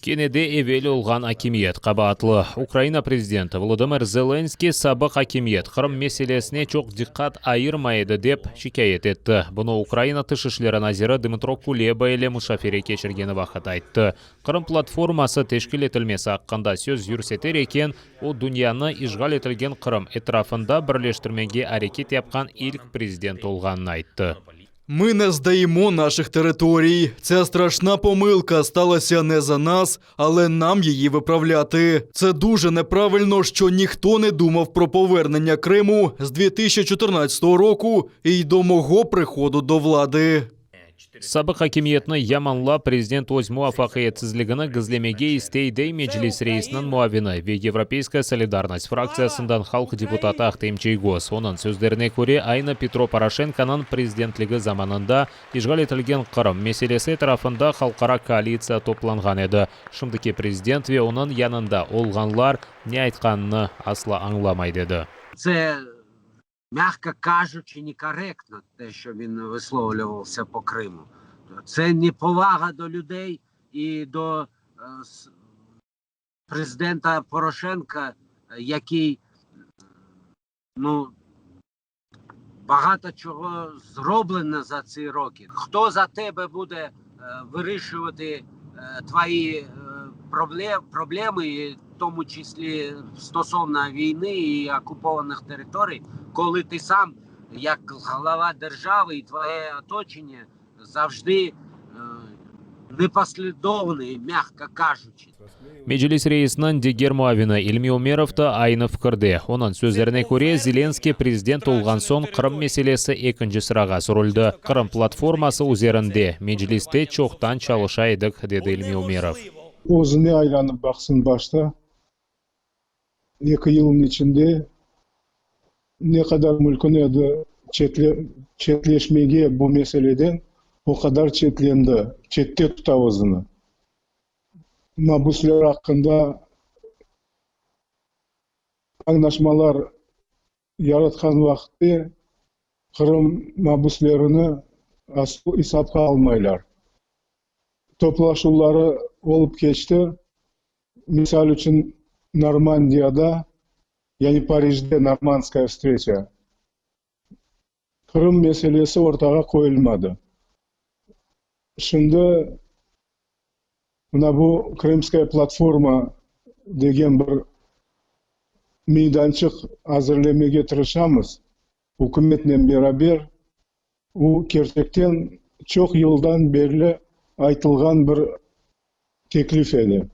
Кенеде эвел олған акимиет қабатлы. Украина президенті Владимир Зеленский сабық акимиет Қырым меселесіне чоқ диққат айырмайды деп шикает етті. Бұны Украина тышышлері назиры Дмитро Кулеба еле мұшафері кешіргені вақыт айтты. Қырым платформасы тешкіл етілмесі аққанда сөз юрсетер екен, о дүнияны ишғал етілген Қырым этрафында бірлештірмеге әрекет япқан ilk президент олғанын айтты. Ми не здаємо наших територій. Ця страшна помилка сталася не за нас, але нам її виправляти. Це дуже неправильно, що ніхто не думав про повернення Криму з 2014 року і до мого приходу до влади. Сабық хакимиетні Яманла президент өз муафақиетсізлігіні гізлемеге істейді Меджлис рейсінің муавины ве Европейская солидарность фракциясындан халық депутаты Ақтемчей Гос. Оның сөздеріне көре айны Петро Порошенконың президентлігі заманында ишғал етілген Қырым меселесі тарафында халықара коалиция топланған еді. Шымдыке президент ве оның янында олғанлар не айтқаныны асла аңламайды еді. М'яко кажучи, некоректно те, що він висловлювався по Криму. Це неповага до людей і до президента Порошенка, який багато чого зроблено за ці роки. Хто за тебе буде вирішувати твої проблеми, в тому числі стосовно війни і окупованих територій, коли ти сам, як глава держави і твоє оточення, завжди непослідовний, м'яко кажучи. Меджлис рейсінің дегер муавины Илми Умеровты айны фікірде. Оның сөздеріне көре Зеленский президент олған сон Қырым меселесі екінші sıраға сұрылды. Қырым платформасы üzerinde Меджлисте çoğtan çalışaydık, dedi Ilmi Umerov. Өзіне айланып бақсын башта. 2 yılın içinde ne kadar mülkün еді çetleşmege bu meseleden o kadar çetlendi. Çette tuta özünü. Mabuslar hakkında anlaşmalar yaratkan vakti Kırım mabuslarını hesapka almaylar. Toplaşuları olup geçti. Misal için Normandiya'da, yani Paris'te Normandskaya встреча. Kırım meselesi ortağa koyulmadı. Şimdi bu Krimskaya platforma деген bir meydançık hazırlamaya tırışamız. Hükümetle beraber o gerçekten çok yıldan beri aytılgan bir teklif edi.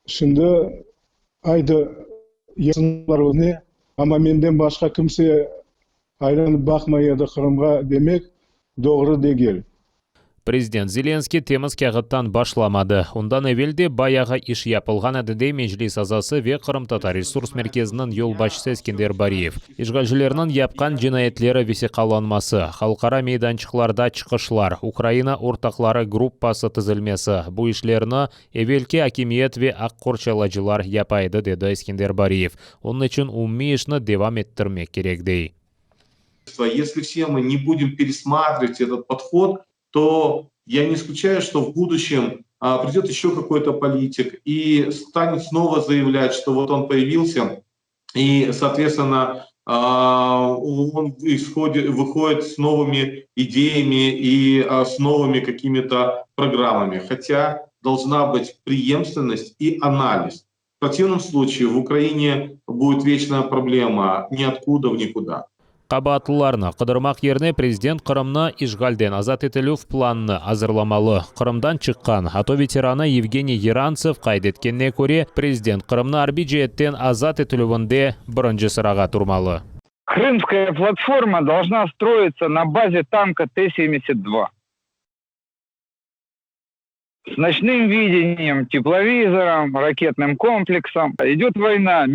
Şimdi aydı yazınlar onu ama menden başka kimse aylanıp bakmaydı Kırım'a demek doğru değil. Президент Зеленский теміз кәғіттан башламады. Ондан әвелде баяғы іш япылған әдіде Меджлис азасы ве Қырым татар ресурс мерkezінің ел башысы Ескендер Бариев. Ишғалшылерінің япқан жинаятлері весе қаланмасы, халқара мейданчықларда чықышлар, Украина ортақлары группасы тізілмесі. Бұл ішлеріні әвелке акимиет ве аққорчаладжылар япайды, деді Ескендер Бариев. Оның үшін умми ішні девам еттірмек керекдей. Если все мы не будем пересматривать этот подход, то я не исключаю, что в будущем придет еще какой-то политик и станет снова заявлять, что вот он появился, и, соответственно, он выходит с новыми идеями и с новыми какими-то программами. Хотя должна быть преемственность и анализ. В противном случае в Украине будет вечная проблема ниоткуда в никуда. Қабатлыларны қыдырмақ еріне президент Қырымны ишғалден азат етілу планны азырламалы. Қырымдан шыққан ато ветераны Евгений Еранцев қайдеткенне көре президент Қырымны арбиджеттен азат етілуінде бірінші sıраға тұрмалы. Крымская платформа должна строиться на базе танка Т-72. С ночным видением, тепловизором, ракетным комплексом. Идет война.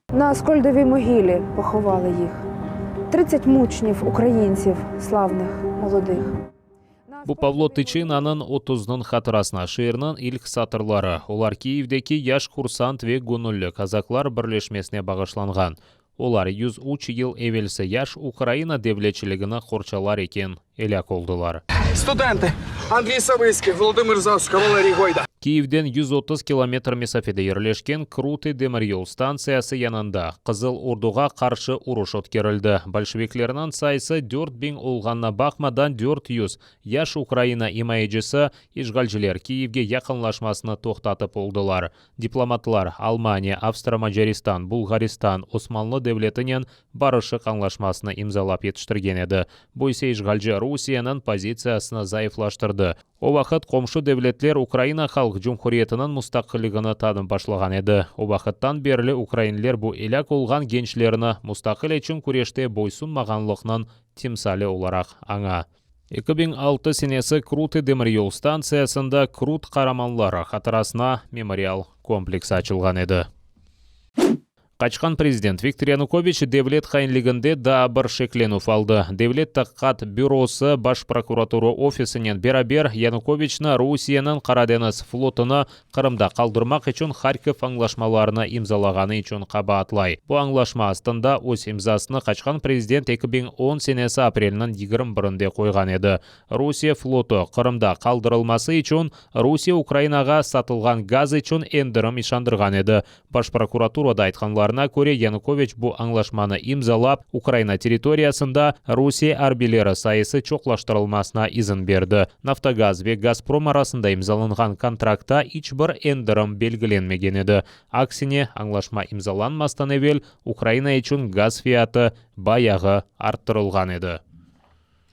На Аскольдовій могилі поховали їх. 30 мучнів українців, славних, молодих. Бу Павло Тычинаның 30-нын хатырасына шиырның ilk сатырлары. Олар Киевдеки яш курсант ве гонуllы казаклар бірлешмесіне бағышланған. Олар 103 ел эвелсі яш Украина девлетчілігіні қорчалар екен элек олдылар. Студенти Андрій Савицький, Володимир Завський, Валерій Гойда. Киевден 130 километр месафеде ерлешкен Круты демир жол станциясы янында Қызыл Ордуға қаршы уруш өткерілді. Большевиклерінің сайысы 4000 олғанна бақмадан 400 яш Украина имайджысы ишгалжилер Киевге якынлашмасыны тоқтатып олдылар. Дипломатлар Алмания, Австро-Мажаристан, Булгаристан, Османлы девлетінен барышық аңлашмасыны имзалап етіштірген еді. Бойсе ишгалжы Русияның позициясыны зайыфлаштырды. О вақыт комшу девлетлер Украина халық Жұмхуриетінің мұстақылығыны тадым башлаган еді. О вақыттан берлі украинлер бұ элек олған генчлеріні мұстақыл үшін күреште бойсунмағанлығынан тимсалі оларақ аңа. 2006 сенесі Круты демир жол станциясында Крут қараманлары қатарасына мемориал комплекс açılған еді. Қачқан президент Виктор Янукович девлет хайнлигінде да бір шеклену алды. Девлет таққат бюросы баш прокуратура офисінен берабер Януковична Русияның Қараденіз флотыны Қырымда қалдырмақ үшін Харьков аңлашмаларына имзалағаны үшін қаба атлай. Бұл аңлашма астында өз имзасыны қачқан президент 2010 сенесі апрелінің 21-де қойған еді. Русия флоты Қырымда қалдырылмасы үшін Русия Украинаға сатылған газ үшін ендірім ишандырған еді. Баш прокуратурада айтқанлар көре Янукович бұл аңлашманы имзалап, Украина территориясында Русия арбилері сайысы чоқлаштырылмасына изін берді. Нафтогаз ве Газпром арасында имзаланған контракта ичбір ендірім белгіленмеген еді. Аксине аңлашма имзаланмастан евел Украина үшін газ фиаты баяғы арттырылған еді.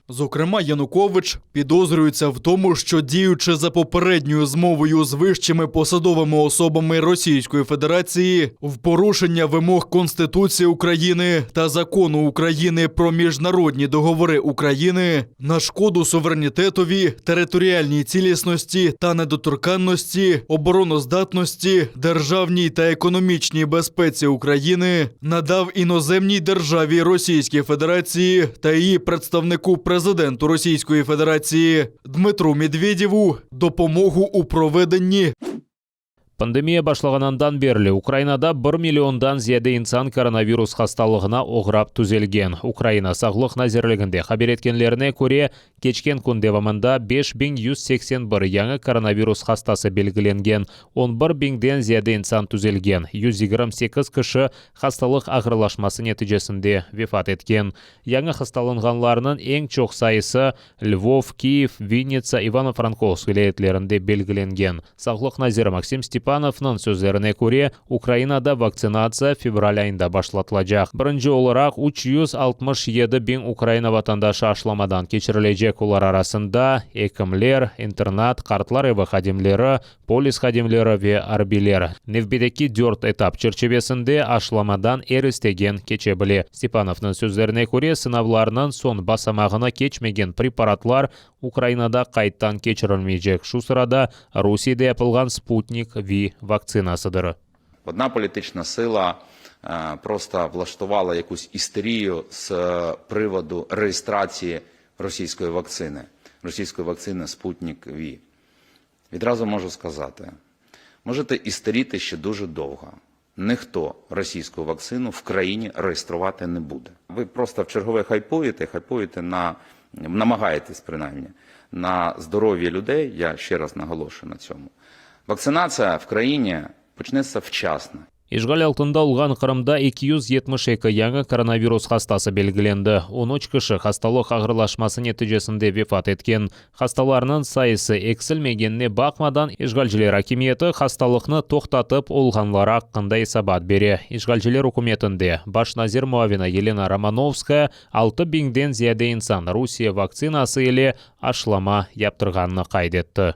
Зокрема, Янукович підозрюється в тому, що діючи за попередньою змовою з вищими посадовими особами Російської Федерації в порушення вимог Конституції України та Закону України про міжнародні договори України на шкоду суверенітетові, територіальній цілісності та недоторканності, обороноздатності, державній та економічній безпеці України надав іноземній державі Російській Федерації та її представнику президенту Російської Федерації Дмитру Медведєву допомогу у проведенні. Пандемия башлағаннан берлі Украинада 1 миллиондан зияда инсан коронавирус хасталығына оғрап түзелген. Украина сағлық назерлігінде хабер еткенлеріне көре кечкен күн девамында 5181 яңы коронавирус хастасы белгіленген. 11.000-ден зияда инсан түзелген. 128 кіші хасталық ағырлашмасы нәтижесінде вефат еткен. Яңы хасталынғанларының ең чоқ сайысы Львов, Киев, Винница, Ивано-Франковск вилаетлерінде белгіленген. Сағлық назері Максим Степановның сөздеріне көре, Украинада вакцинация февраль айында башлатылacak. Бірінші оларақ 367 бин Украина ватандашы ашламадан кечірілежек. Олар арасында екімлер, интернат, қартлар еві хадимлері, полис хадимлері ве арбилер. Невбедеки 4 этап черчевесінде ашламадан ерістеген кечебіле. Степановның сөздеріне көре, сынавларынан сон басамағына кечмеген препаратлар Украинада қайттан кечірілмейжек. Шу сырада Русияда yapılған Спутник V вакцинасыдыр. Одна політична сила просто влаштувала якусь істерію з приводу реєстрації російської вакцини Спутник V. Відразу можу сказати, можете істеріти ще дуже довго. Ніхто російську вакцину в країні реєструвати не буде. Ви просто в чергове хайпуєте намагаєтесь принаймні, на здоров'я людей, я ще раз наголошую на цьому. Вакцинация в краине почнется вчасно. Ишғал алтында олған Қырымда 272 яңы коронавирус хастасы белгіленді. 13 кіші хасталық ағырлашмасы нәтижесінде вефат еткен. Хасталарының сайысы эксілмегеніне бақмадан ишғалжілер акиметі хасталықны тоқтатып олғанлар аққында исабат бере. Ишғалжілер үкіметінде баш назир муавина Елена Романовская 6000-ден зияда инсан Русия вакцинасы еле ашлама яптырғанны қайдетті.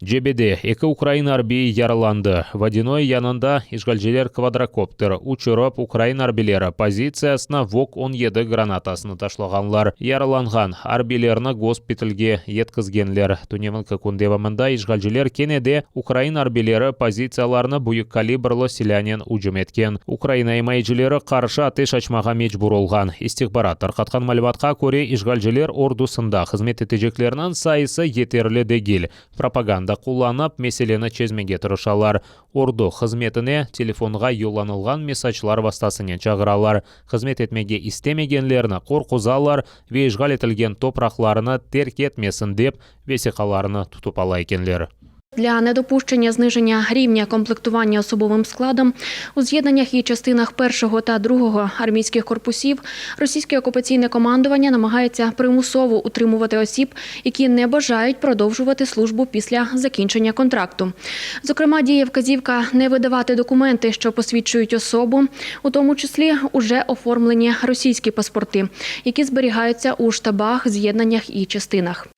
Жебеде 2 Украина арбии яраланды. Водяной янында ишгалжелер квадрокоптер учырып Украина арбилері позициясына ВОК-17 гранатасыны ташлағанлар. Яраланған арбилеріні госпитальге еткізгенлер. Тунемінкі күндевамында ишгалжелер кенеде Украина арбилері позицияларыны бұйық калибрлы селянен ұжым еткен. Украина имайджелері қаршы атеш açmaға мечбур олған. Истихбарат тарқатқан мәліматқа көре ишгалжелер ордусында қызмет етежеклерінің сайысы етерлі дегел. Пропаганда да кулланып, меселені чезмеге тұрышалар. Орду қызметіне телефонға юланылған месачлар вастасынен чағыралар. Қызмет етмеге истемегенлеріні қорқузалар, вейжғал етілген топрақларыны терк етмесін деп, весиқаларыны тұтып ала екенлер. Для недопущення зниження рівня комплектування особовим складом у з'єднаннях і частинах 1 та 2 армійських корпусів російське окупаційне командування намагається примусово утримувати осіб, які не бажають продовжувати службу після закінчення контракту. Зокрема, діє вказівка не видавати документи, що посвідчують особу, у тому числі уже оформлені російські паспорти, які зберігаються у штабах, з'єднаннях і частинах.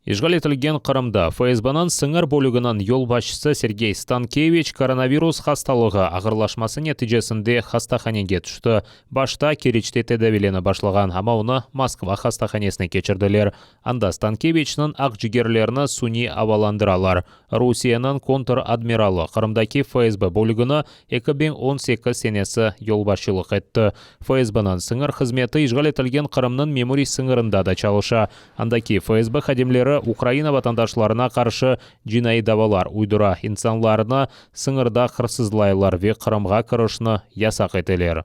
Ишғал етілген Қырымда ФСБ-нан сыңыр бөлігінің yol başçысы Сергей Станкевич коронавирус хасталығы ағырлашмасы нәтижесінде хастаханеге түшті. Башта Керечте тәдәвилені башлаған, ама оны Москва хастаханесіне кечірділер. Анда Станкевичнің ақ жігерлеріні суни аваландыралар. Русияның контр-адмиралы Қырымдаки ФСБ бөлігіні 2018 сенесі yol başçылық етті. ФСБ-нан сыңыр қызметі ишғал етілген Қырымның меморий сыңырында да чалыша. Андаки ФСБ хадимлері Украина ватандашларына қаршы жинай давалар уйдыра, инсанларына сыңырда қырсызлайлар ве Қырымға кірішіні ясақ етелер.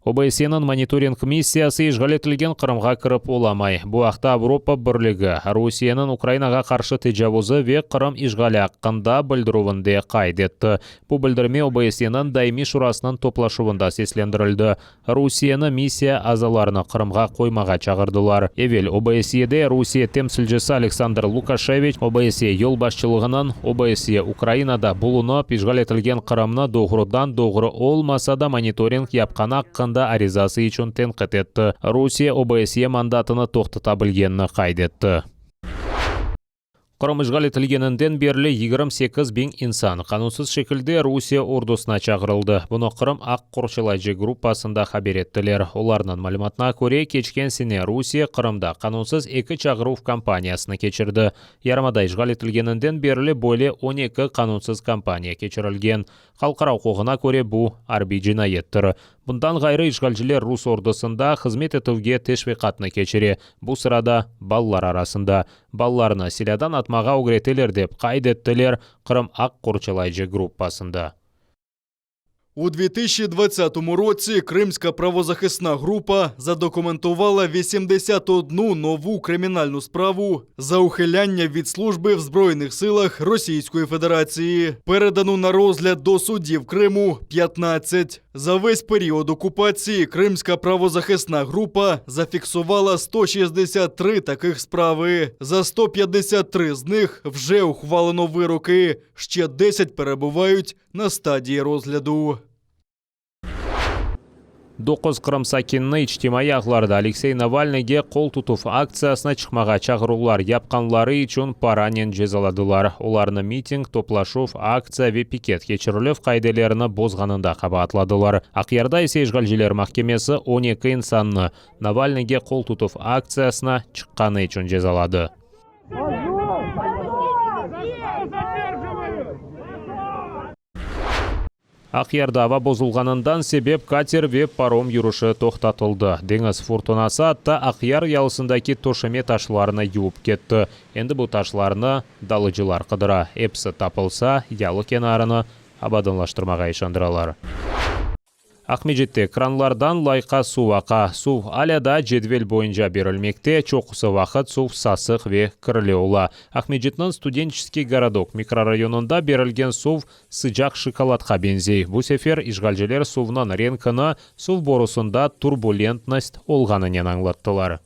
ОБСЕ-нің мониторинг миссиясы ишғал етілген Қырымға кіріп оламай. Бұ ақта Европа бірлігі Русияның Украинаға қаршы тежавузы ве Қырым ишғалі аққында білдіруінде қайдетті. Бұ білдірме ОБСЕ-нің даими шурасының топлашуында сеслендірілді. Русияны миссия азаларыны Қырымға қоймаға чағырдылар. Евел ОБСЕ-де Русия темсілжесі Александр Лукашевич ОБСЕ yol başçылығынан ОБСЕ Украинада бұлынып ишғал етілген Қырымны доғырыдан доғыры олмаса да мониторинг япқан аққында аризасы үшін тенқит етті. Русия ОБСЕ мандатыны тоқтата білгенні қайдетті. Қырым ишғал етілгенінден берлі 28 инсан қанунсыз шекілде Русия ордусына чағырылды. Бұны Қырым ақ қоршылайжы группасында хабер еттілер. Оларының малыматына көре кечкен сене Русия Қырымда қанунсыз 2 чағыру компаниясыны кечірді. Ярмада ишғал етілгенінден берлі бойле 12 қанунсыз компания кечірілген. Халқара құқығына көре бұ арби жинайеттір. Бұндан ғайры ишғалжілер Рус ордысында қызмет етуге тешвиқатны кечіре. Бұл сырада баллар арасында. Балларыны силядан атмаға өгретелер деп қайдеттілер Қырым ақ қорчалайжы группасында. У 2020 році Кримська правозахисна група задокументувала 81 нову кримінальну справу за ухиляння від служби в Збройних силах Російської Федерації. Передану на розгляд до судів Криму 15. За весь період окупації Кримська правозахисна група зафіксувала 163 таких справи. За 153 з них вже ухвалено вироки, ще 10 перебувають на стадії розгляду. 9 Қырым сакинны ичтимai ағларда Алексей Навальныйге қол тұтуф акциясына чықмаға чағырулар япқанлары үшін паранен жезаладылар. Оларны митинг, топлашуф, акция ве пикет кечірілів қайделеріні бозғанында қабатладылар. Ақярда есе ишғалжилер махкемесі 12 инсанны Навальныйге қол тұтуф акциясына чыққаны үшін жезалады. Ақярда ава бозылғанындан себеп катер ве паром юрушы тоқтатылды. Деңіз фуртунасы атта Ақяр ялысындаки тошеме ташларына юып кетті. Енді бұл ташларына далыжылар қыдыра. Эпсі тапылса, ялы кенарыны абадынлаштырмаға ишандыралар. Ақмежетте кранлардан лайқа су ақа. Су аляда жедвел бойынша берілмекте, чоқысы вақыт су сасық ве кірлеула. Ақмежетнің студенческий городок микрорайонында берілген су sıcak шоколадқа бензей. Бұл сефер ишғалжелер сувнан ренкіні су борусында турбулентность олғанынен аңлаттылар.